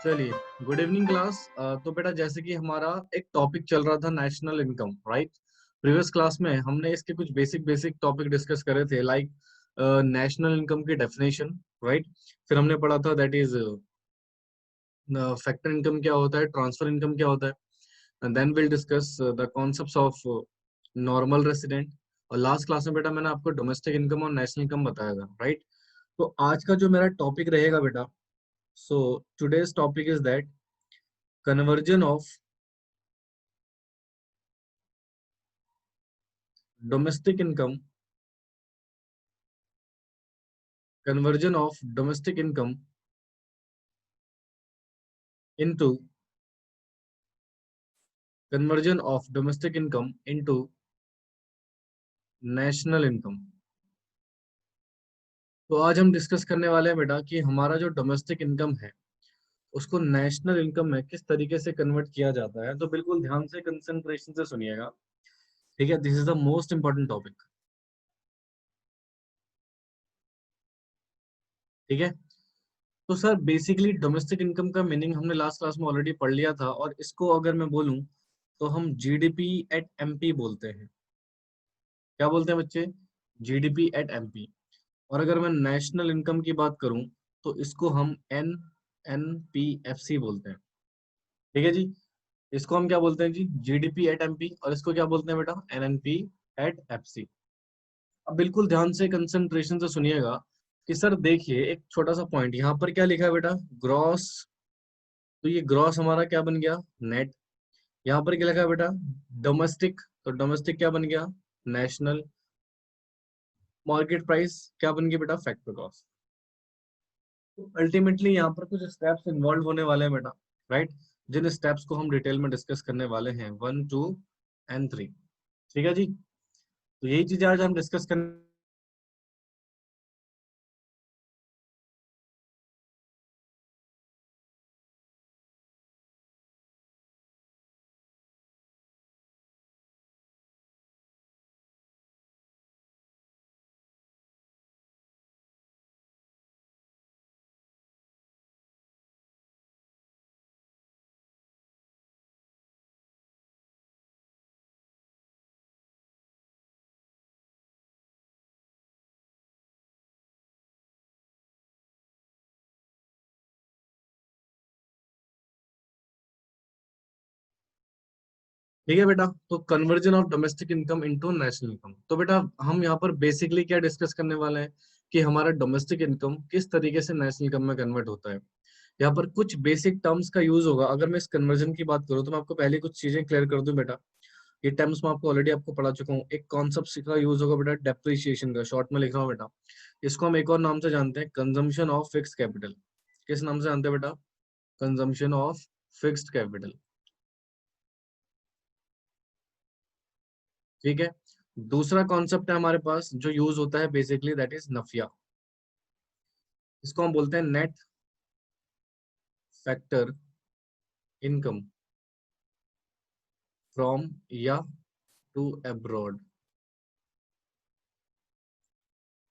चलिए, good evening class. तो बेटा जैसे कि हमारा एक टॉपिक चल रहा था national income, right. Previous class में हमने इसके कुछ बेसिक बेसिक टॉपिक डिस्कस करे थे, लाइक नेशनल इनकम की डेफिनेशन, राइट। फिर हमने पढ़ा था दैट इज फैक्टर इनकम क्या होता है, ट्रांसफर इनकम क्या होता है, and then will discuss the concepts of normal resident. और लास्ट क्लास में बेटा मैंने आपको डोमेस्टिक इनकम और नेशनल इनकम बताया था, राइट। तो आज का जो मेरा टॉपिक रहेगा बेटा, so today's topic is that conversion of domestic income conversion of domestic income into conversion of domestic income into national income। तो आज हम डिस्कस करने वाले हैं बेटा कि हमारा जो डोमेस्टिक इनकम है उसको नेशनल इनकम में किस तरीके से कन्वर्ट किया जाता है। तो बिल्कुल ध्यान से कंसंट्रेशन से सुनिएगा, ठीक है। This is the most important topic, ठीक है। तो सर बेसिकली डोमेस्टिक इनकम का मीनिंग हमने लास्ट क्लास में ऑलरेडी पढ़ लिया था, और इसको अगर मैं बोलूं तो हम जीडीपी एट एमपी बोलते हैं। क्या बोलते हैं बच्चे? GDP at MP. और अगर मैं नेशनल इनकम की बात करूं तो इसको हम एनएनपीएफसी बोलते हैं, ठीक है जी। इसको हम क्या बोलते हैं जी? GDP at MP. और इसको क्या बोलते हैं बेटा? NNP at FC. अब बिल्कुल ध्यान से कंसंट्रेशन से सुनिएगा कि सर देखिए एक छोटा सा पॉइंट यहाँ पर क्या लिखा है बेटा? ग्रॉस। तो ये ग्रॉस हमारा क्या बन गया? नेट। यहाँ पर क्या लिखा है बेटा? डोमेस्टिक। तो डोमेस्टिक क्या बन गया? नेशनल। मार्केट प्राइस क्या बन गई बेटा? Factor cost. अल्टीमेटली यहाँ पर कुछ स्टेप्स इन्वॉल्व होने वाले हैं बेटा, राइट। जिन स्टेप्स को हम डिटेल में डिस्कस करने वाले हैं, 1, 2 एंड 3, ठीक है जी। तो यही चीजें आज हम डिस्कस करने। ठीक है बेटा, तो conversion of domestic income into national income. तो बेटा हम यहाँ पर बेसिकली क्या डिस्कस करने वाले हैं कि हमारा डोमेस्टिक इनकम किस तरीके से नेशनल इनकम में कन्वर्ट होता है। यहाँ पर कुछ बेसिक टर्म्स का यूज होगा। अगर मैं इस कन्वर्जन की बात करूँ तो मैं आपको पहले कुछ चीजें क्लियर कर दूं बेटा। ये टर्म्स मैं आपको ऑलरेडी आपको पढ़ा चुका हूँ। एक कॉन्सेप्ट का यूज होगा बेटा डेप्रिसिएशन का, शॉर्ट में लिख रहा हूँ बेटा। इसको हम एक और नाम से जानते हैं, कंजम्पशन ऑफ फिक्स कैपिटल। किस नाम से जानते हैं बेटा? कंजम्पशन ऑफ फिक्स्ड कैपिटल, ठीक है। दूसरा कॉन्सेप्ट है हमारे पास जो यूज होता है बेसिकली, दैट इज नफिया। इसको हम बोलते हैं नेट फैक्टर इनकम फ्रॉम या टू अब्रॉड।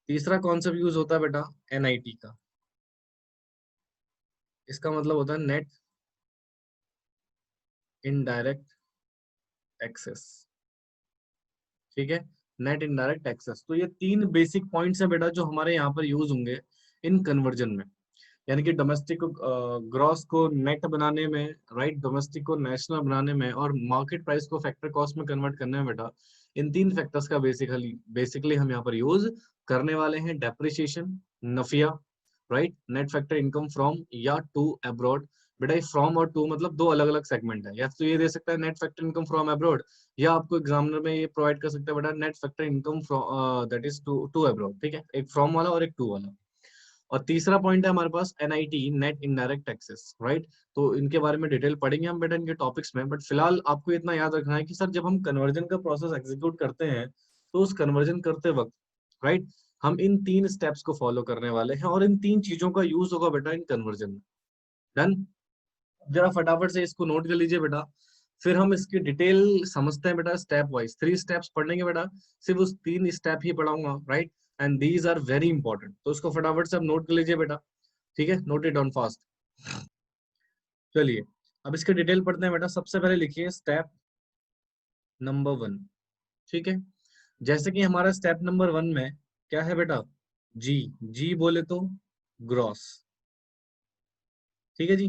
तीसरा कॉन्सेप्ट यूज होता है बेटा एनआईटी का। इसका मतलब होता है नेट इनडायरेक्ट टैक्सेस, ठीक है। Net indirect taxes. तो ये तीन बेसिक पॉइंट्स हैं बेटा जो हमारे यहाँ पर यूज होंगे इन कन्वर्जन में। यानी कि डोमेस्टिक को ग्रॉस को नेट बनाने में, राइट, डोमेस्टिक को नेशनल बनाने में, और मार्केट प्राइस को फैक्टर कॉस्ट में कन्वर्ट करने में बेटा, इन तीन फैक्टर्स का बेसिकली हम यहाँ पर यूज करने वाले हैं। Depreciation, NFIA, right, net factor income from या टू अब्रॉड। बेटा ये फ्रॉम और टू मतलब दो अलग अलग सेगमेंट है। या तो ये दे सकता है net factor income from abroad, या आपको एग्जामिनर में ये प्रोवाइड कर सकता है बेटा net factor income from that is to to abroad, ठीक है। एक फ्रॉम वाला और एक टू वाला। और तीसरा पॉइंट है हमारे पास NIT, net indirect taxes, right. तो इनके बारे में डिटेल पढ़ेंगे हम बेटा इनके टॉपिक्स में। बट फिलहाल आपको इतना याद रखना है कि सर जब हम कन्वर्जन का प्रोसेस एग्जीक्यूट करते हैं तो उस कन्वर्जन करते वक्त, राइट, हम इन तीन स्टेप्स को फॉलो करने वाले हैं, और इन तीन चीजों का यूज होगा बेटा इन कन्वर्जन में। डन। जरा फटाफट से इसको नोट कर लीजिए बेटा। फिर हम इसकी डिटेल समझते हैं बेटा स्टेप वाइज। 3 स्टेप्स पढ़ेंगे बेटा, सिर्फ उस 3 स्टेप ही पढ़ाऊंगा, right. And these are very important, तो इसको फटाफट से आप नोट कर लीजिए बेटा, ठीक है। Note it down fast. चलिए अब इसके डिटेल पढ़ते हैं बेटा। सबसे पहले लिखिए स्टेप नंबर 1, ठीक है। जैसे कि हमारा स्टेप नंबर 1 में क्या है बेटा, जी, जी बोले तो ग्रॉस, ठीक है जी।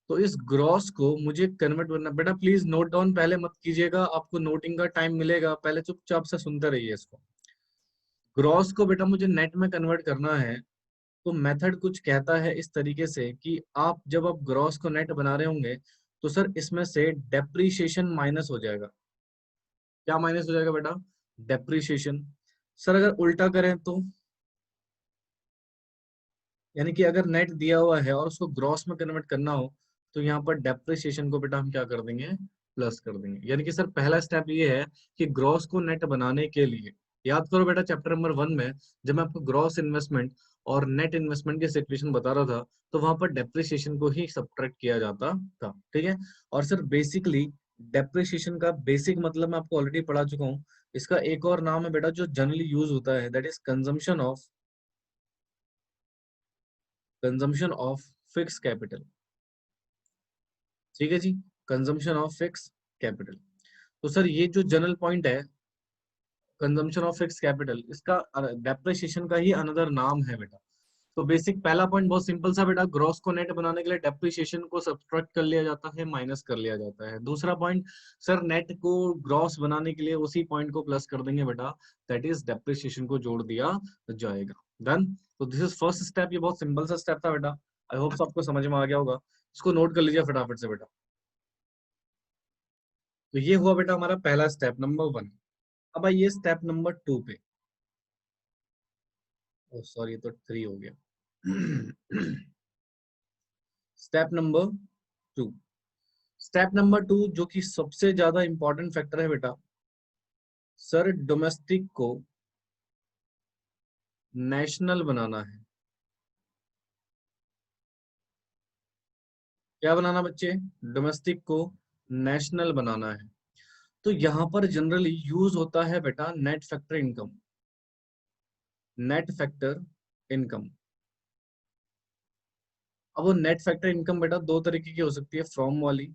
तो इस ग्रॉस को मुझे कन्वर्ट करना, बेटा प्लीज नोट डाउन पहले मत कीजिएगा, आपको नोटिंग का टाइम मिलेगा, पहले चुपचाप से सुनते रहिए इसको। ग्रॉस को बेटा मुझे नेट में कन्वर्ट करना है, तो मेथड कुछ कहता है इस तरीके से कि आप जब आप ग्रॉस को नेट बना रहे होंगे तो सर इसमें से डेप्रीशिएशन माइनस हो जाएगा। क्या माइनस हो जाएगा बेटा, डेप्रीशिएशन। सर अगर उल्टा करें तो, यानी कि अगर नेट दिया हुआ है और उसको ग्रॉस में कन्वर्ट करना हो तो यहाँ पर डेप्रिसिएशन को बेटा हम क्या कर देंगे, प्लस कर देंगे। यानी कि सर पहला स्टेप ये है कि ग्रॉस को नेट बनाने के लिए, याद करो बेटा चैप्टर नंबर 1 में जब मैं आपको ग्रॉस इन्वेस्टमेंट और नेट इन्वेस्टमेंट की सिचुएशन बता रहा था तो वहां पर डेप्रिसिएशन को ही सब्ट्रैक्ट किया जाता था, ठीक है। और सर बेसिकली डेप्रिसिएशन का बेसिक मतलब मैं आपको ऑलरेडी पढ़ा चुका हूँ। इसका एक और नाम है बेटा जो जनरली यूज होता है, that is consumption of fix capital, ठीक है जी, कंजम्पशन ऑफ फिक्स कैपिटल। तो सर ये जो जनरल पॉइंट है कंजम्पशन ऑफ फिक्स कैपिटल, इसका डेप्रिसिएशन का ही अनदर नाम है बेटा। तो बेसिक पहला पॉइंट बहुत सिंपल सा बेटा, ग्रॉस को नेट बनाने के लिए डेप्रिसिएशन को सब्ट्रैक्ट कर लिया जाता है, माइनस कर लिया जाता है। दूसरा पॉइंट, सर नेट को ग्रॉस बनाने के लिए उसी पॉइंट को प्लस कर देंगे बेटा, दैट इज डेप्रिसिएशन को जोड़ दिया जाएगा। डन। तो दिस इज फर्स्ट स्टेप, ये बहुत सिंपल सा स्टेप था बेटा, आई होप आपको समझ में आ गया होगा। इसको नोट कर लीजिए फटाफट से बेटा। तो ये हुआ बेटा हमारा पहला स्टेप नंबर 1। अब आइए स्टेप नंबर 2 पे। ओ सॉरी, ये तो 3 हो गया। स्टेप नंबर 2, स्टेप नंबर 2 जो कि सबसे ज्यादा इंपॉर्टेंट फैक्टर है बेटा, सर डोमेस्टिक को नेशनल बनाना है। क्या बनाना बच्चे, डोमेस्टिक को नेशनल बनाना है। तो यहां पर जनरली यूज होता है बेटा net factor income. Net factor income, अब वो नेट फैक्टर इनकम बेटा दो तरीके की हो सकती है, फ्रॉम वाली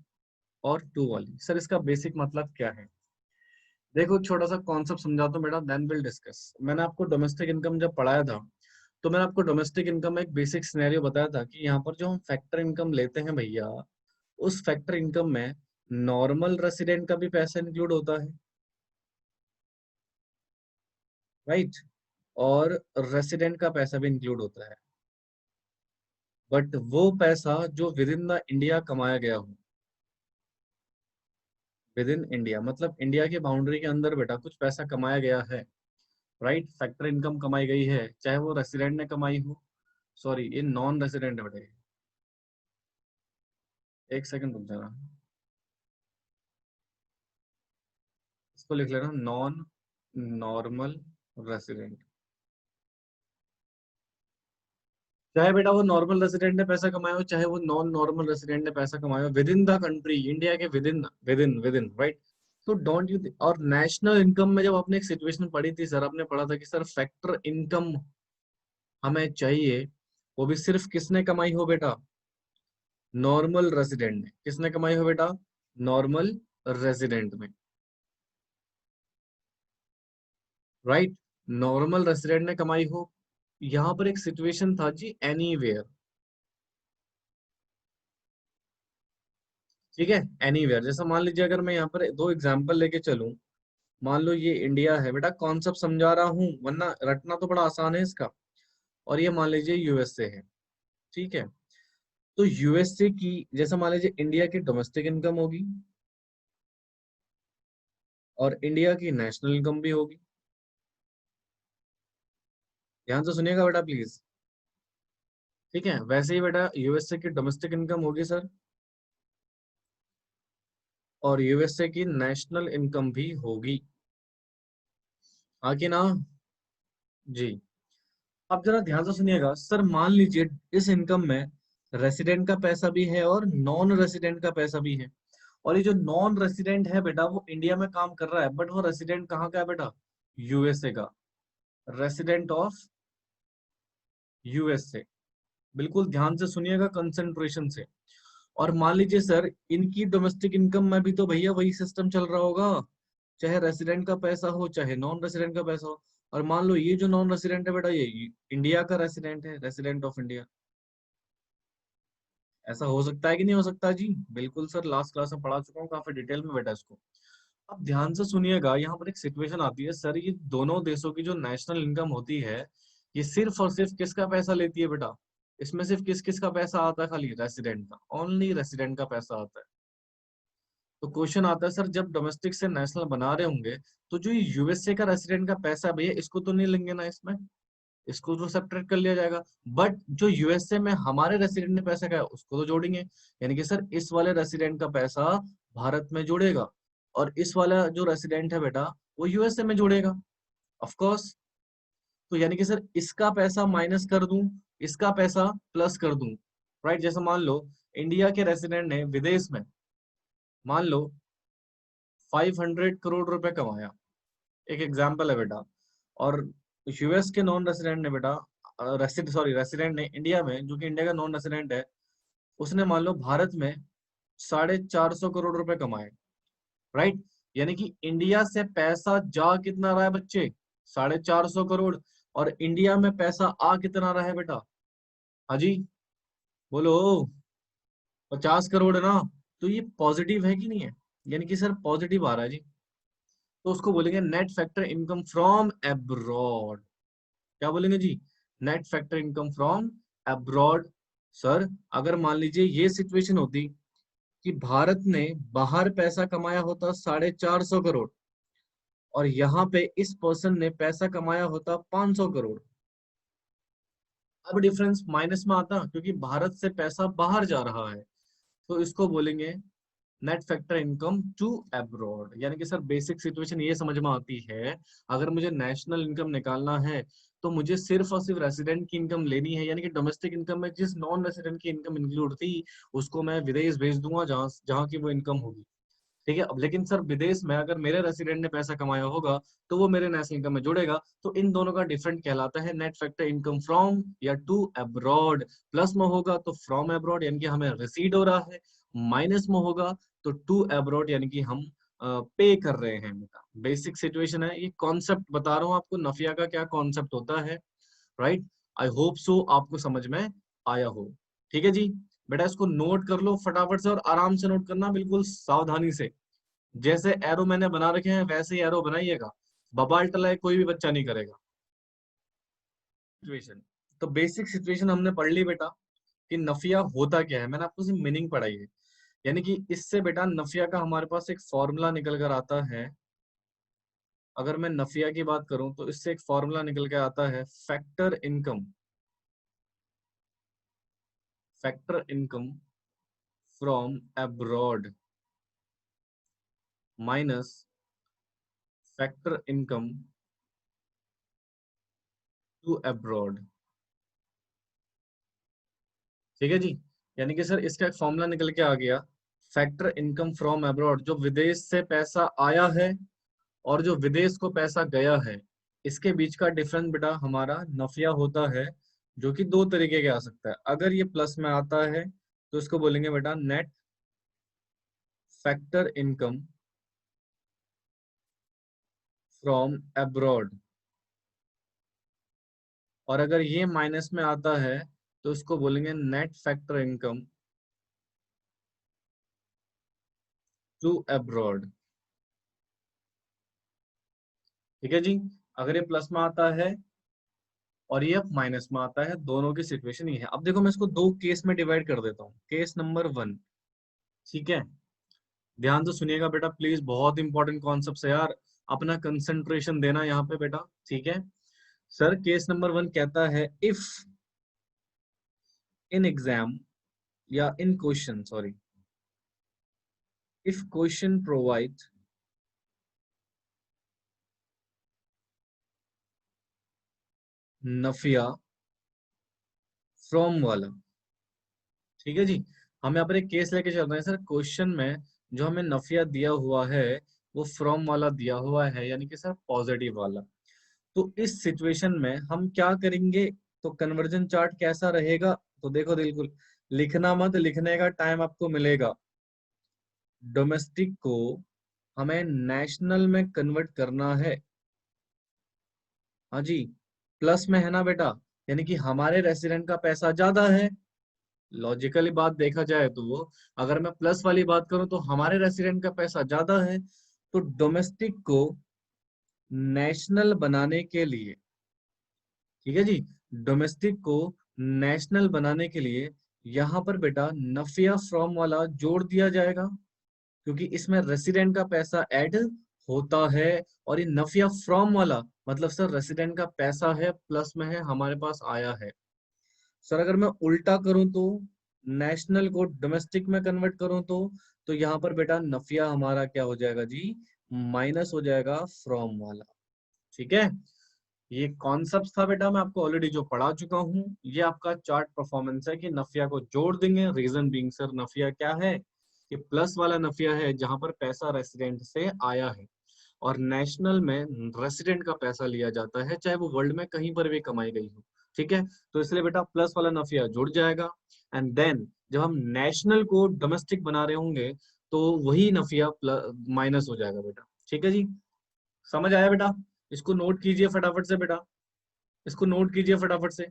और टू वाली। सर इसका बेसिक मतलब क्या है, देखो छोटा सा कॉन्सेप्ट समझाता हूँ बेटा, देन विल डिस्कस। मैंने आपको डोमेस्टिक इनकम जब पढ़ाया था तो मैंने आपको डोमेस्टिक इनकम में एक बेसिक सिनेरियो बताया था कि यहाँ पर जो हम फैक्टर इनकम लेते हैं भैया, उस फैक्टर इनकम में नॉर्मल रेसिडेंट का भी पैसा इंक्लूड होता है, राइट, और रेसिडेंट का पैसा भी इंक्लूड होता है। बट वो पैसा जो विद इन द इंडिया कमाया गया हो, विद इन इंडिया मतलब इंडिया की बाउंड्री के अंदर बेटा कुछ पैसा कमाया गया है, राइट, फैक्टर इनकम कमाई गई है, चाहे वो रेसिडेंट ने कमाई हो, सॉरी ये नॉन रेसिडेंट है बेटे, एक सेकंड रुक जाना, इसको लिख लेना नॉन नॉर्मल रेसिडेंट। चाहे बेटा वो नॉर्मल रेसिडेंट ने पैसा कमाया हो, चाहे वो नॉन नॉर्मल रेसिडेंट ने पैसा कमाया हो, with in the country, India के विद इन राइट। तो डोंट यू, और नेशनल इनकम में जब आपने एक सिचुएशन पढ़ी थी सर, आपने पढ़ा था कि सर फैक्टर इनकम हमें चाहिए, वो भी सिर्फ किसने कमाई हो बेटा, नॉर्मल रेसिडेंट ने। किसने कमाई हो बेटा, नॉर्मल रेसिडेंट में, राइट, नॉर्मल रेसिडेंट ने कमाई हो। यहाँ पर एक सिचुएशन था जी एनीवेयर, ठीक है, एनीवेयर। जैसा मान लीजिए अगर मैं यहाँ पर दो एग्जांपल लेके चलूं, मान लो ये इंडिया है बेटा, कॉन्सेप्ट समझा रहा हूँ वरना रटना तो बड़ा आसान है इसका, और ये मान लीजिए यूएसए है, ठीक है। तो यूएसए की, जैसा मान लीजिए इंडिया की डोमेस्टिक इनकम होगी और इंडिया की नेशनल इनकम भी होगी। ध्यान से सुनिएगा बेटा प्लीज, ठीक है। वैसे ही बेटा यूएसए की डोमेस्टिक इनकम होगी सर, और यूएसए की नेशनल इनकम भी होगी, आगे ना जी। अब जरा ध्यान से सुनिएगा सर, मान लीजिए इस इनकम में रेसिडेंट का पैसा भी है और नॉन रेसिडेंट का पैसा भी है, और ये जो नॉन रेसिडेंट है बेटा वो इंडिया में काम कर रहा है, बट वो रेसिडेंट कहाँ का है बेटा, यूएसए का, रेसिडेंट ऑफ यूएसए। बिल्कुल ध्यान से सुनिएगा कंसंट्रेशन से। और मान लीजिए सर इनकी डोमेस्टिक इनकम में भी तो भैया वही सिस्टम चल रहा होगा, चाहे रेसिडेंट का पैसा हो चाहे नॉन रेसिडेंट का पैसा हो। और मान लो ये जो नॉन रेसिडेंट है बेटा ये इंडिया का रेसिडेंट है, रेसिडेंट ऑफ इंडिया। ऐसा हो सकता है कि नहीं हो सकता जी? बिल्कुल सर, लास्ट क्लास में पढ़ा चुका हूँ काफी डिटेल में बेटा इसको। अब ध्यान से सुनिएगा, यहाँ पर एक सिचुएशन आती है सर, ये दोनों देशों की जो नेशनल इनकम होती है ये सिर्फ और सिर्फ किसका पैसा लेती है बेटा? इसमें सिर्फ किस किस का पैसा आता है? खाली रेसिडेंट का, ओनली रेसिडेंट का पैसा आता है। तो क्वेश्चन आता है सर जब डोमेस्टिक से नेशनल बना रहे होंगे तो जो यूएसए का रेसिडेंट का पैसा है भैया इसको तो नहीं लेंगे ना इसमें, इसको तो सेपरेट कर लिया जाएगा। बट जो यूएसए में हमारे रेसिडेंट ने पैसा का उसको तो जोड़ेंगे, यानी कि सर इस वाले रेसिडेंट का पैसा भारत में जुड़ेगा और इस वाला जो रेसिडेंट है बेटा वो यूएसए में जुड़ेगा, ऑफ कोर्स। तो यानी कि सर इसका पैसा माइनस कर दूं, इसका पैसा प्लस कर दूं, राइट। जैसे मान लो इंडिया के रेसिडेंट ने विदेश में मान लो 500 करोड़ रुपए कमाया, एक एग्जाम्पल है बेटा। और यूएस के नॉन रेसिडेंट ने बेटा रेसिडेंट ने इंडिया में, जो कि इंडिया का नॉन रेसिडेंट है, उसने मान लो भारत में 450 करोड़ रुपए कमाए, राइट। यानी कि इंडिया से पैसा जा कितना रहा है बच्चे? 450 करोड़। और इंडिया में पैसा आ कितना रहा है बेटा? हाँ जी बोलो। 50 करोड़ है ना? तो ये पॉजिटिव है कि नहीं है? यानी कि सर पॉजिटिव आ रहा है जी। तो उसको बोलेंगे net factor income from abroad. क्या बोलेंगे जी? Net factor income from abroad. Sir अगर मान लीजिए ये सिचुएशन होती कि भारत ने बाहर पैसा कमाया होता 450 करोड़ और यहाँ पे इस पर्सन ने पैसा कमाया होता 500 करोड़, अब डिफरेंस माइनस में आता क्योंकि भारत से पैसा बाहर जा रहा है। तो इसको बोलेंगे net factor income to abroad. यानी कि सर बेसिक सिचुएशन ये समझ में आती है, अगर मुझे नेशनल इनकम निकालना है तो मुझे सिर्फ और सिर्फ रेसिडेंट की इनकम लेनी है, यानी कि डोमेस्टिक इनकम में जिस नॉन रेसिडेंट की इनकम इंक्लूड थी उसको मैं विदेश भेज दूंगा जहां जहां की वो इनकम होगी। ठीक है, अब लेकिन सर विदेश में अगर मेरे रेसिडेंट ने पैसा कमाया होगा तो वो मेरे नेशनल इनकम में जुड़ेगा। तो इन दोनों का डिफरेंट कहलाता है नेट फैक्टर इनकम फ्रॉम या टू अब्रॉड। प्लस में होगा तो फ्रॉम अब्रॉड यानी कि हमें रिसीड हो रहा है, माइनस में होगा तो टू अब्रॉड यानी कि हम पे कर रहे हैं बेटा। बेसिक सिचुएशन है, ये कॉन्सेप्ट बता रहा हूँ आपको नफिया का क्या कॉन्सेप्ट होता है, राइट। आई होप सो आपको समझ में आया हो। ठीक है जी, बेटा इसको नोट कर लो फटाफट से और आराम से नोट करना, बिल्कुल सावधानी से। जैसे एरो मैंने बना रखे हैं वैसे ही एरो बनाइएगा, बबाल टलाए कोई भी बच्चा नहीं करेगा। सिचुएशन, तो बेसिक सिचुएशन हमने पढ़ ली बेटा कि नफिया होता क्या है, मैंने आपको सिर्फ मीनिंग पढ़ाई है। यानी कि इससे बेटा नफिया का हमारे पास एक फॉर्मूला निकल कर आता है। अगर मैं नफिया की बात करूं तो इससे एक फॉर्मूला निकल के आता है factor income, factor income from abroad minus factor income to abroad. ठीक है जी, यानी कि सर इसका एक फॉर्मूला निकल के आ गया फैक्टर इनकम फ्रॉम अब्रॉड, जो विदेश से पैसा आया है और जो विदेश को पैसा गया है, इसके बीच का डिफरेंस बेटा हमारा नफिया होता है, जो कि दो तरीके के आ सकता है। अगर ये प्लस में आता है तो इसको बोलेंगे बेटा net factor income from abroad, और अगर ये माइनस में आता है तो इसको बोलेंगे net factor income to abroad. ठीक है जी, अगर ये प्लस में आता है और ये माइनस में आता है, दोनों की सिचुएशन ये है। अब देखो मैं इसको दो केस में डिवाइड कर देता हूँ, केस नंबर 1। ठीक है, ध्यान से सुनिएगा बेटा प्लीज, बहुत इंपॉर्टेंट कॉन्सेप्ट है यार, अपना कंसंट्रेशन देना यहाँ पे बेटा। ठीक है सर, केस नंबर 1 कहता है इफ इन एग्जाम या in question, sorry, if question provide NFIA from वाला। ठीक है जी, हम यहाँ पर एक केस लेके चल रहे हैं सर, क्वेश्चन में जो हमें नफिया दिया हुआ है वो फ्रॉम वाला दिया हुआ है, यानी कि सर पॉजिटिव वाला। तो इस सिचुएशन में हम क्या करेंगे? तो कन्वर्जन चार्ट कैसा रहेगा? तो देखो बिल्कुल लिखना मत, लिखने का टाइम आपको मिलेगा। डोमेस्टिक को हमें नेशनल में कन्वर्ट करना है। हाँ जी, प्लस में है ना बेटा, यानी कि हमारे रेसिडेंट का पैसा ज्यादा है। लॉजिकली बात देखा जाए तो वो, अगर मैं प्लस वाली बात करूं तो हमारे रेसिडेंट का पैसा ज्यादा है। तो डोमेस्टिक को नेशनल बनाने के लिए, ठीक है जी, डोमेस्टिक को नेशनल बनाने के लिए यहाँ पर बेटा नफिया फ्रॉम वाला जोड़ दिया जाएगा, क्योंकि इसमें रेसिडेंट का पैसा ऐड होता है। और ये नफिया फ्रॉम वाला मतलब सर रेसिडेंट का पैसा है प्लस में है, हमारे पास आया है। सर अगर मैं उल्टा करूं तो, नेशनल को डोमेस्टिक में कन्वर्ट करूं तो यहाँ पर बेटा नफिया हमारा क्या हो जाएगा जी, माइनस हो जाएगा फ्रॉम वाला। ठीक है, ये कॉन्सेप्ट था बेटा, मैं आपको ऑलरेडी जो पढ़ा चुका हूँ। ये आपका चार्ट परफॉर्मेंस है कि नफिया को जोड़ देंगे। रीजन बीइंग सर नफिया क्या है, कि प्लस वाला नफिया है जहां पर पैसा रेसिडेंट से आया है, और नेशनल में रेसिडेंट का पैसा लिया जाता है, चाहे वो वर्ल्ड में कहीं पर भी कमाई गई हो। ठीक है, तो इसलिए बेटा प्लस वाला नफिया जुड़ जाएगा। एंड देन जब हम नेशनल को डोमेस्टिक बना रहे होंगे तो वही नफिया माइनस हो जाएगा बेटा। ठीक है जी, समझ आया बेटा? इसको नोट कीजिए फटाफट से बेटा, इसको नोट कीजिए फटाफट से।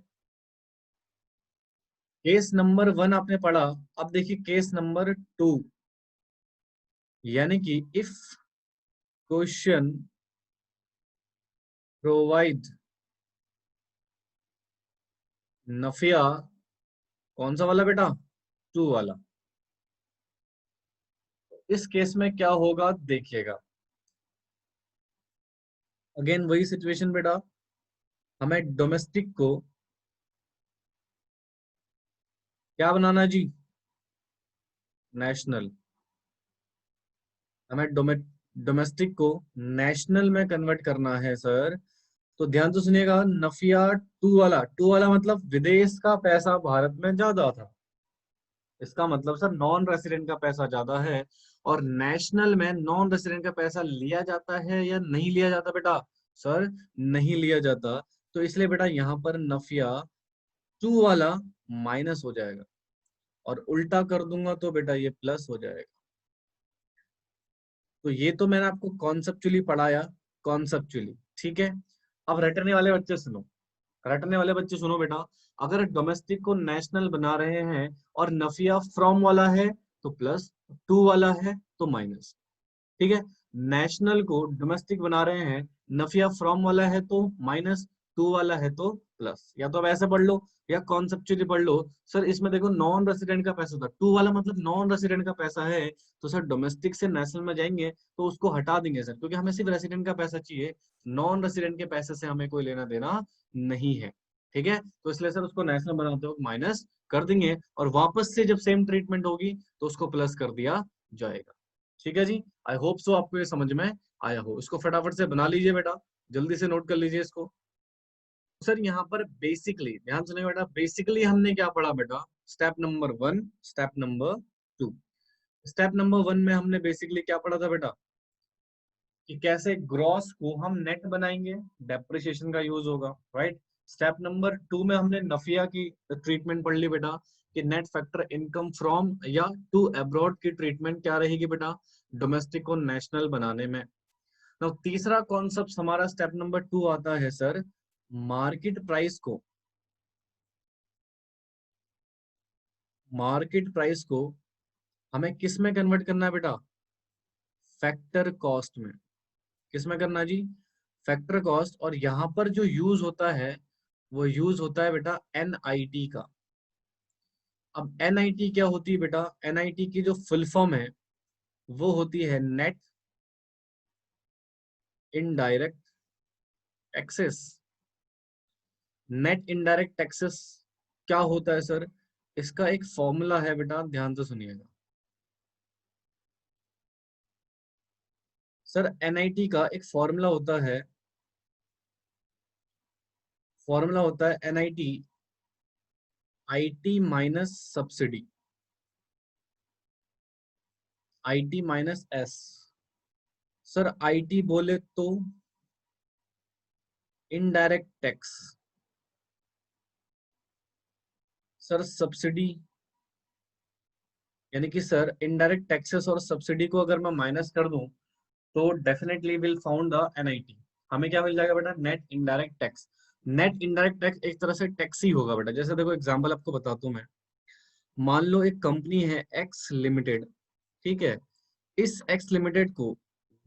केस नंबर 1 आपने पढ़ा, अब देखिए केस नंबर 2, यानी कि इफ क्वेश्चन प्रोवाइड नफिया, कौन सा वाला बेटा, 2 वाला। इस केस में क्या होगा देखिएगा, अगेन वही सिचुएशन बेटा, हमें डोमेस्टिक को क्या बनाना है जी, नेशनल। हमें डोमेस्टिक को नेशनल में कन्वर्ट करना है सर। तो ध्यान से सुनिएगा, नफिया 2 वाला मतलब विदेश का पैसा भारत में ज्यादा था, इसका मतलब सर नॉन रेसिडेंट का पैसा ज्यादा है। और नेशनल में नॉन रेसिडेंट का पैसा लिया जाता है या नहीं लिया जाता बेटा, सर नहीं लिया जाता। तो इसलिए बेटा यहाँ पर नफिया 2 वाला माइनस हो जाएगा, और उल्टा कर दूंगा तो बेटा ये प्लस हो जाएगा। तो ये तो मैंने आपको कॉन्सेप्चुअली पढ़ाया, कॉन्सेप्चुअली, ठीक है। अब रटने वाले बच्चे सुनो, रटने वाले बच्चे सुनो बेटा, अगर डोमेस्टिक को नेशनल बना रहे हैं और नफिया फ्रॉम वाला है तो प्लस, 2 वाला है तो माइनस। ठीक है, नेशनल को डोमेस्टिक बना रहे हैं, नफिया फ्रॉम वाला है तो माइनस, 2 वाला है तो प्लस। या तो अब ऐसे पढ़ लो या कॉन्सेप्चुअली पढ़ लो। सर इसमें देखो नॉन रेसिडेंट का पैसा था, 2 वाला मतलब नॉन रेसिडेंट का पैसा है, तो सर डोमेस्टिक से नेशनल में जाएंगे तो उसको हटा देंगे सर, क्योंकि हमें सिर्फ रेसिडेंट का पैसा चाहिए, नॉन रेसिडेंट के पैसे से हमें कोई लेना देना नहीं है। ठीक है, तो इसलिए सर उसको नेशनल बनाते वक्त माइनस कर देंगे, और वापस से जब सेम ट्रीटमेंट होगी तो उसको प्लस कर दिया जाएगा। ठीक है जी, आई होप सो आपको ये समझ में आया हो। इसको फटाफट से बना लीजिए बेटा, जल्दी से नोट कर लीजिए इसको। सर यहाँ पर बेसिकली ध्यान सुनिए बेटा, बेसिकली हमने क्या पढ़ा बेटा, step number 1, step number 2। Step number 1 में हमने बेसिकली क्या पढ़ा था बेटा, कि कैसे ग्रॉस को हम नेट बनाएंगे, डेप्रिसिएशन का यूज होगा, राइट। स्टेप नंबर 2 में हमने नफिया की ट्रीटमेंट पढ़ ली बेटा, कि नेट फैक्टर इनकम फ्रॉम या टू अब्रॉड की ट्रीटमेंट क्या रहेगी बेटा, डोमेस्टिक को नेशनल बनाने में। तो तीसरा कॉन्सेप्ट हमारा स्टेप नंबर 2 आता है सर, मार्केट प्राइस को, मार्केट प्राइस को हमें किस में कन्वर्ट करना है बेटा, फैक्टर कॉस्ट में। किस में करना है जी, फैक्टर कॉस्ट। और यहाँ पर जो यूज होता है वो यूज होता है बेटा एनआईटी का। अब एनआईटी क्या होती है बेटा, एनआईटी की जो फुल फॉर्म है वो होती है net indirect taxes. Net indirect taxes क्या होता है सर, इसका एक फॉर्मूला है बेटा, ध्यान से सुनिएगा। सर एनआईटी का एक फॉर्मूला होता है, फॉर्मूला होता है NIT IT minus subsidy, IT minus S. Sir IT बोले तो इनडायरेक्ट टैक्स, सर सब्सिडी यानी कि सर इनडायरेक्ट टैक्सेस और सब्सिडी को अगर मैं माइनस कर दूं तो definitely will found the NIT. हमें क्या मिल जाएगा बेटा, net indirect tax. Net indirect tax एक तरह से टैक्स ही होगा बेटा। जैसे देखो एग्जांपल आपको बताता हूं मैं, मान लो एक कंपनी है एक्स लिमिटेड, ठीक है। इस एक्स लिमिटेड को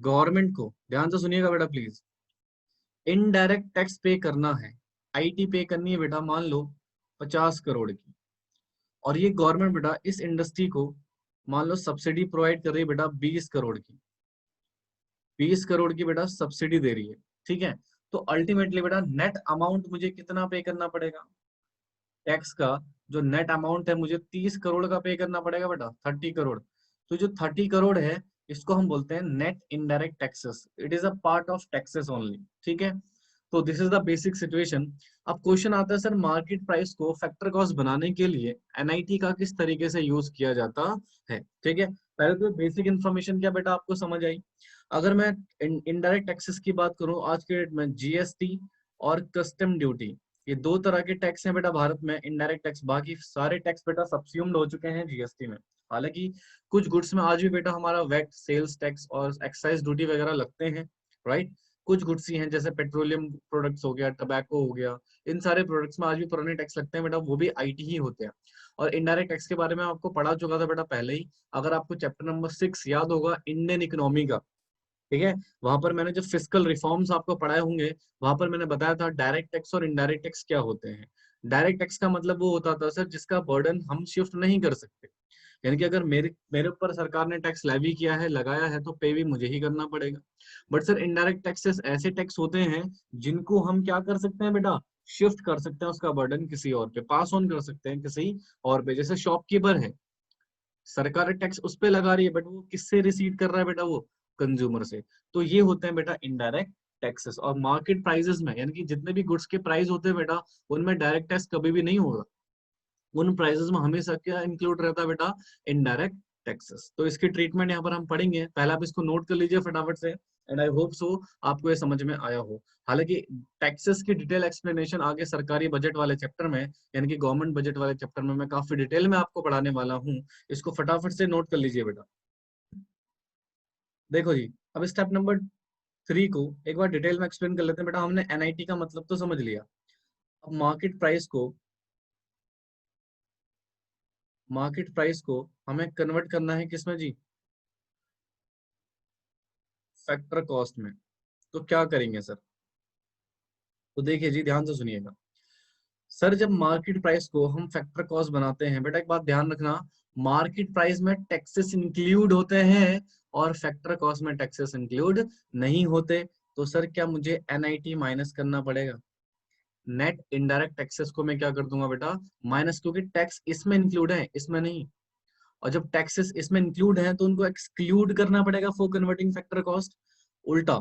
गवर्नमेंट को, ध्यान से सुनिएगा बेटा प्लीज, इनडायरेक्ट टैक्स पे करना है, आईटी पे करनी है बेटा, मान लो 50 करोड़ की। और ये गवर्नमेंट बेटा इस इंडस्ट्री को मान लो सब्सिडी प्रोवाइड कर रही है बेटा 20 करोड़ की, 20 करोड़ की बेटा सब्सिडी दे रही है, ठीक है। तो अल्टीमेटली बेटा नेट अमाउंट मुझे कितना पे करना पड़ेगा, टैक्स का जो नेट अमाउंट है मुझे 30 करोड़ का पे करना पड़ेगा बेटा, 30 करोड़। तो जो 30 करोड़ है इसको हम बोलते हैं net indirect taxes, it is a part of taxes only, ठीक है। तो this is the basic situation. अब क्वेश्चन आता है सर मार्केट प्राइस को फैक्टर कॉस्ट बनाने के लिए एनआईटी का किस तरीके से यूज किया जाता है, ठीक है। पहले तो बेसिक इन्फॉर्मेशन क्या बेटा आपको समझ आई। अगर मैं इनडायरेक्ट टैक्सेस की बात करूं आज के डेट में, जीएसटी और कस्टम ड्यूटी, ये दो तरह के टैक्स हैं बेटा भारत में, इनडायरेक्ट टैक्स। बाकी सारे टैक्स बेटा सब्स्यूम्ड हो चुके हैं जीएसटी में। हालांकि कुछ गुड्स में आज भी बेटा हमारा वैट, सेल्स टैक्स और एक्साइज ड्यूटी वगैरह लगते हैं, राइट। कुछ गुड्स ही हैं जैसे पेट्रोलियम प्रोडक्ट्स हो गया, टबैको हो गया, इन सारे प्रोडक्ट्स में आज भी पुराने टैक्स लगते हैं बेटा, वो भी आईटी ही होते हैं। और इनडायरेक्ट टैक्स के बारे में आपको पढ़ा चुका था बेटा पहले ही, अगर आपको चैप्टर नंबर 6 याद होगा इंडियन इकोनॉमी का, ठीक है। वहां पर मैंने जो फिस्कल रिफॉर्म्स आपको पढ़ाए होंगे, वहां पर मैंने बताया था डायरेक्ट टैक्स और इनडायरेक्ट टैक्स क्या होते हैं। डायरेक्ट टैक्स का मतलब वो होता था सर जिसका बर्डन हम शिफ्ट नहीं कर सकते, यानी कि अगर मेरे मेरे ऊपर सरकार ने टैक्स लेवी किया है, लगाया है, तो पे भी मुझे ही करना पड़ेगा। बट सर इनडायरेक्ट टैक्सेस ऐसे टैक्स होते हैं जिनको हम क्या कर सकते हैं बेटा, शिफ्ट कर सकते हैं, उसका बर्डन किसी और पे पास ऑन कर सकते हैं, किसी और पे। जैसे शॉपकीपर है, सरकार टैक्स उस पे लगा रही है बट वो किससे रिसीव कर रहा है बेटा, वो कंज्यूमर से। तो ये होते हैं बेटा इनडायरेक्ट टैक्सेस। और मार्केट प्राइसेस में, यानी कि जितने भी गुड्स के प्राइस होते हैं बेटा, उनमें डायरेक्ट टैक्स कभी भी नहीं होगा। उन प्राइसेस में हमेशा क्या इंक्लूड रहता है बेटा, इनडायरेक्ट टैक्सेस। तो इसकी ट्रीटमेंट यहाँ पर हम पढ़ेंगे, पहले आप इसको नोट कर लीजिए फटाफट से, एंड आई होप सो आपको ये समझ में आया हो। हालांकि टैक्सेस की डिटेल एक्सप्लेनेशन आगे सरकारी बजट वाले चैप्टर में, यानी कि गवर्नमेंट बजट वाले चैप्टर में मैं काफी डिटेल में आपको पढ़ाने वाला हूँ। इसको फटाफट से नोट कर लीजिए बेटा। देखो जी, अब स्टेप नंबर 3 को एक बार डिटेल में एक्सप्लेन कर लेते हैं बेटा। हमने एनआईटी का मतलब तो समझ लिया। अब मार्केट प्राइस को हमें कन्वर्ट करना है किसमें जी, फैक्टर कॉस्ट में। तो क्या करेंगे सर, तो देखिए जी ध्यान से सुनिएगा। सर जब मार्केट प्राइस को हम फैक्टर कॉस्ट बनाते हैं बेटा, एक बात ध्यान रखना, मार्केट प्राइस में टैक्सेस इंक्लूड होते हैं और फैक्टर कॉस्ट में टैक्सेस इंक्लूड नहीं होते। तो सर क्या मुझे एनआईटी माइनस करना पड़ेगा, नेट इनडायरेक्ट टैक्सेस को मैं क्या कर दूंगा बेटा, माइनस, क्योंकि टैक्स इसमें इंक्लूड है इसमें नहीं। और जब टैक्सेस इसमें इंक्लूड हैं तो उनको एक्सक्लूड करना पड़ेगा फॉर कन्वर्टिंग फैक्टर कॉस्ट। उल्टा,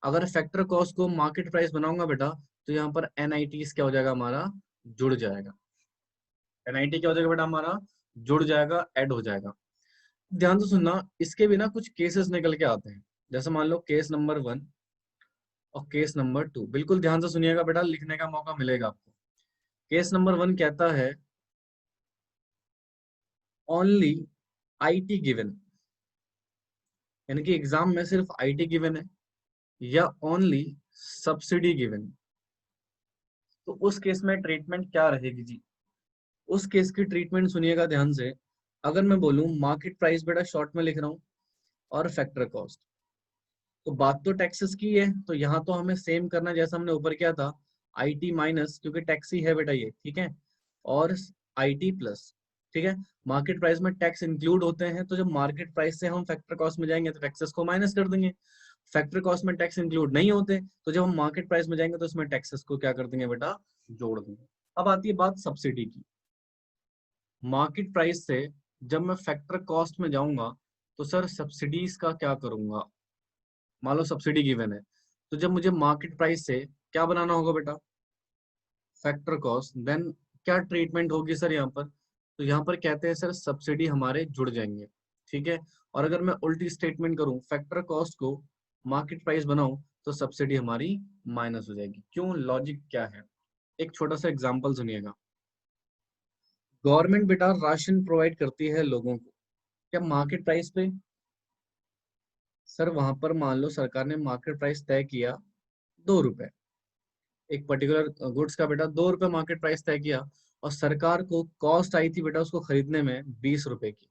अगर फैक्टर कॉस्ट को मार्केट प्राइस बनाऊंगा बेटा, तो यहाँ पर एनआईटी क्या हो जाएगा हमारा, जुड़ जाएगा। एनआईटी क्या हो जाएगा बेटा हमारा, जुड़ जाएगा, ऐड हो जाएगा। ध्यान से सुनना, इसके बिना कुछ केसेस निकल के आते हैं। जैसे मान लो केस नंबर 1 और केस नंबर 2, बिल्कुल ध्यान से सुनिएगा बेटा, लिखने का मौका मिलेगा आपको। केस नंबर 1 कहता है ओनली आईटी गिवन, यानी कि एग्जाम में सिर्फ आईटी गिवन है, या ओनली सब्सिडी गिवन। तो उस केस में ट्रीटमेंट क्या रहेगी जी, उस केस की ट्रीटमेंट सुनिएगा ध्यान से। अगर मैं बोलूं मार्केट प्राइस बेटा शॉर्ट में लिख रहा हूं और फैक्टर कॉस्ट, तो बात तो टैक्सेस की है, तो यहाँ तो हमें सेम करना जैसा हमने ऊपर किया था, आईटी माइनस, क्योंकि टैक्स ही है बेटा ये, ठीक है, और आईटी प्लस, ठीक है। मार्केट प्राइस में टैक्स इंक्लूड होते हैं, तो जब मार्केट प्राइस से हम फैक्टर कॉस्ट में जाएंगे तो टैक्सेस को माइनस कर देंगे। फैक्टर कॉस्ट में टैक्स इंक्लूड नहीं होते, तो जब हम मार्केट प्राइस में जाएंगे तो उसमें टैक्सेस को क्या कर देंगे बेटा, जोड़ देंगे। अब आती है बात सब्सिडी की। मार्केट प्राइस से जब मैं फैक्टर कॉस्ट में जाऊंगा, तो सर सब्सिडीज का क्या करूंगा। मान लो सब्सिडी गिवन है, तो जब मुझे मार्केट प्राइस से क्या बनाना होगा बेटा, फैक्टर कॉस्ट, देन क्या ट्रीटमेंट होगी सर यहाँ पर, तो यहाँ पर कहते हैं सर सब्सिडी हमारे जुड़ जाएंगे, ठीक है। और अगर मैं उल्टी स्टेटमेंट करूं, फैक्टर कॉस्ट को मार्केट प्राइस बनाऊं, तो सब्सिडी हमारी माइनस हो जाएगी। क्यों, लॉजिक क्या है, एक छोटा सा एग्जांपल सुनिएगा। गवर्नमेंट बेटा राशन प्रोवाइड करती है लोगों को, क्या मार्केट प्राइस पे, सर वहां पर मान लो सरकार ने मार्केट प्राइस तय किया 2 रुपए, एक पर्टिकुलर गुड्स का बेटा 2 रुपए मार्केट प्राइस तय किया, और सरकार को कॉस्ट आई थी बेटा उसको खरीदने में 20 रुपए की।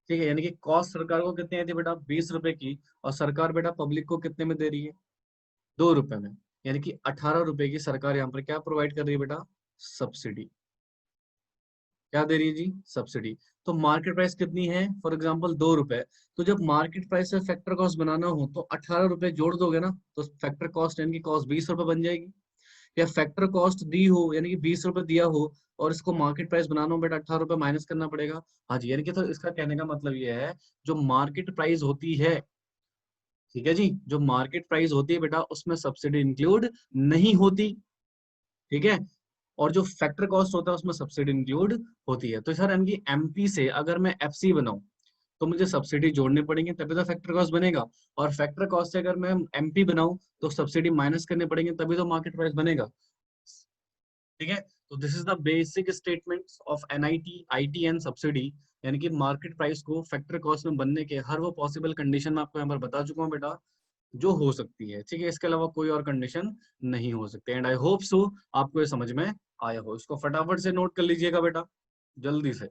ठीक है, यानी कि कॉस्ट सरकार को कितनी आई थी बेटा 20 रुपए की, और सरकार बेटा पब्लिक को कितने में दे रही है 2 रुपए में, यानी कि 18 रुपए की सरकार यहाँ पर क्या प्रोवाइड कर रही है बेटा, सब्सिडी। क्या दे रही है जी, सब्सिडी। तो मार्केट प्राइस कितनी है, फॉर एग्जांपल 2 रुपए, तो जब मार्केट प्राइस से फैक्टर कॉस्ट बनाना हो तो 18 रुपए जोड़ दोगे ना, तो फैक्टर कॉस्ट यानी कि कॉस्ट 20 रुपए बन जाएगी। या फैक्टर कॉस्ट दी हो यानी कि 20 रुपए दिया हो, और इसको मार्केट प्राइस बनाना हो बेटा 18 रुपए माइनस करना पड़ेगा। हाँ जी, यानी कि तो इसका कहने का मतलब ये है, जो मार्केट प्राइस होती है, ठीक है जी, जो मार्केट प्राइस होती है बेटा उसमें सब्सिडी इंक्लूड नहीं होती। ठीक है, और जो फैक्टर कॉस्ट होता है उसमें सब्सिडी इंक्लूड होती है। तो सर यानी कि एमपी से अगर मैं एफसी बनाऊं तो मुझे सब्सिडी जोड़ने पड़ेंगे तभी तो फैक्टर कॉस्ट बनेगा, और फैक्टर कॉस्ट से अगर मैं एमपी बनाऊं तो सब्सिडी माइनस करने पड़ेंगे तभी तो मार्केट प्राइस बनेगा। ठीक है, तो this is the basic statements of NIT, IT and subsidy, यानी कि मार्केट प्राइस को फैक्टर कॉस्ट में बनने के हर वो पॉसिबल कंडीशन में आपको यहाँ पर बता चुका हूँ बेटा, जो हो सकती है। ठीक है, इसके अलावा कोई और कंडीशन नहीं हो सकती। एंड आई होप सो आपको ये समझ में आया हो। इसको फटाफट से नोट कर लीजिएगा बेटा, जल्दी से।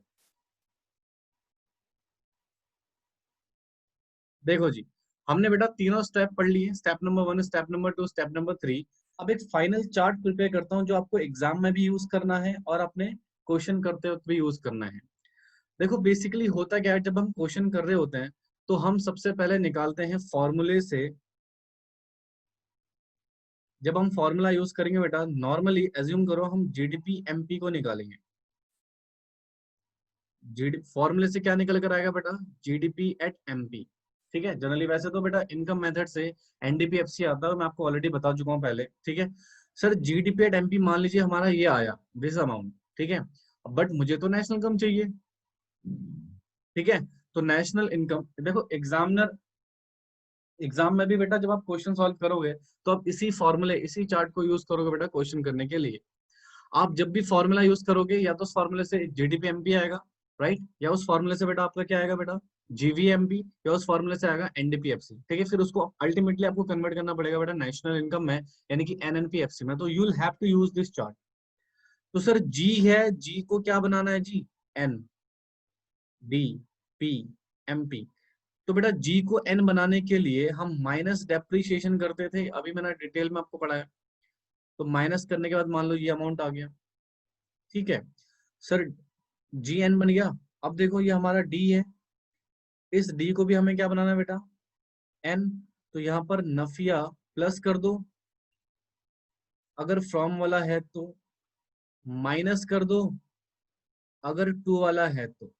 देखो जी, हमने बेटा तीनों स्टेप पढ़ लिए, step number 1, step number 2, step number 3। अब एक फाइनल चार्ट प्रिपेयर करता हूँ जो आपको एग्जाम में भी यूज करना है और अपने क्वेश्चन करते वक्त भी यूज करना है। देखो बेसिकली होता क्या है, जब हम क्वेश्चन कर रहे होते हैं तो हम सबसे पहले निकालते हैं फॉर्मूले से। जब हम फॉर्मूला यूज करेंगे बेटा, नॉर्मली एज्यूम करो हम जीडीपी एमपी को निकालेंगे। जीडी फॉर्मूले से क्या निकल कर आएगा बेटा, जीडीपी एट एमपी। ठीक है, जनरली वैसे तो बेटा इनकम मेथड से एनडीपीएफसी आता है, मैं आपको ऑलरेडी बता चुका हूँ पहले। ठीक है सर, जीडीपी एट एमपी मान लीजिए हमारा ये आया, दिस अमाउंट। ठीक है, बट मुझे तो नेशनल इनकम चाहिए। ठीक है, तो नेशनल इनकम देखो एग्जामिनर, एग्जाम में भी बेटा जब आप क्वेश्चन सॉल्व करोगे तो आप इसी फॉर्मूले, इसी चार्ट को यूज करोगे बेटा क्वेश्चन करने के लिए। आप जब भी फॉर्मूला यूज करोगे या तो उस फॉर्मूले से जीडीपी एमपी आएगा, राइट, या उस फॉर्मूले से बेटा आपका क्या आएगा बेटा, जीवीएमपी, या उस फॉर्मूले से आएगा एनडीपीएफसी। ठीक है, फिर उसको अल्टीमेटली आपको कन्वर्ट करना पड़ेगा बेटा नेशनल इनकम में, यानी कि एनएनपीएफसी में। तो you will have to use this chart. तो सर जी है, जी को क्या बनाना है जी, N D P M P. तो बेटा जी को एन बनाने के लिए हम माइनस डेप्रिसिएशन करते थे, अभी मैंने डिटेल में आपको पढ़ाया। तो माइनस करने के बाद मान लो ये अमाउंट आ गया। ठीक है सर, जी एन बन गया। अब देखो ये हमारा डी है, इस डी को भी हमें क्या बनाना है बेटा, एन। तो यहाँ पर नफिया प्लस कर दो, अगर फ्रॉम वाला है तो माइनस कर दो, अगर टू वाला है तो।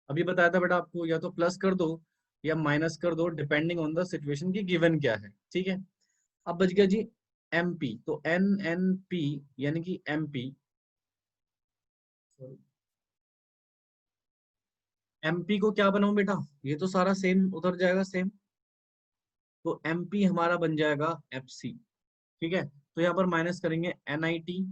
अभी बताया था बेटा आपको, या तो प्लस कर दो या माइनस कर दो डिपेंडिंग ऑन द सिचुएशन की गिवन क्या है। ठीक है, अब बच गया जी एमपी, तो एन एन पी यानी कि एमपी, एमपी को क्या बनाऊं बेटा, ये तो सारा सेम उधर जाएगा सेम, तो एमपी हमारा बन जाएगा एफसी। ठीक है, तो यहाँ पर माइनस करेंगे एनआईटी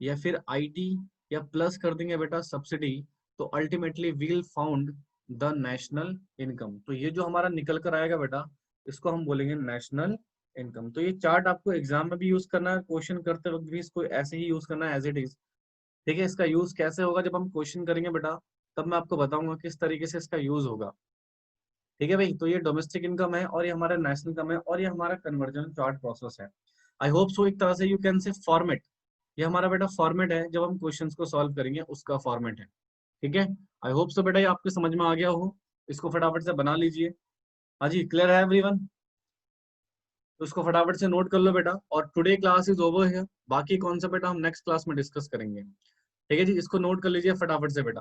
या फिर आईटी, या प्लस कर देंगे बेटा सब्सिडी। तो ultimately we'll found the national income. तो ये जो हमारा निकल कर आएगा बेटा, इसको हम बोलेंगे नेशनल इनकम। तो ये चार्ट आपको एग्जाम में भी यूज करना है, क्वेश्चन करते वक्त भी इसको ऐसे ही यूज करना है एज इट इज। ठीक है, इसका यूज कैसे होगा जब हम क्वेश्चन करेंगे बेटा, तब मैं आपको बताऊंगा किस तरीके से इसका यूज होगा। ठीक है भाई, तो ये डोमेस्टिक इनकम है और ये हमारा नेशनल इनकम है और ये हमारा कन्वर्जन चार्ट प्रोसेस है। आई होप सो, एक तरह से यू कैन से फॉर्मेट, ये हमारा बेटा फॉर्मेट है जब हम क्वेश्चंस को सॉल्व करेंगे उसका फॉर्मेट है। ठीक है, आई होप सो बेटा ये आपके समझ में आ गया हो। इसको फटाफट से बना लीजिए। हाँ जी, क्लियर है एवरीवन? तो इसको फटाफट से नोट कर लो बेटा, और टुडे क्लास इज ओवर है, बाकी कौन सा बेटा हम नेक्स्ट क्लास में डिस्कस करेंगे। ठीक है जी, इसको नोट कर लीजिए फटाफट से बेटा।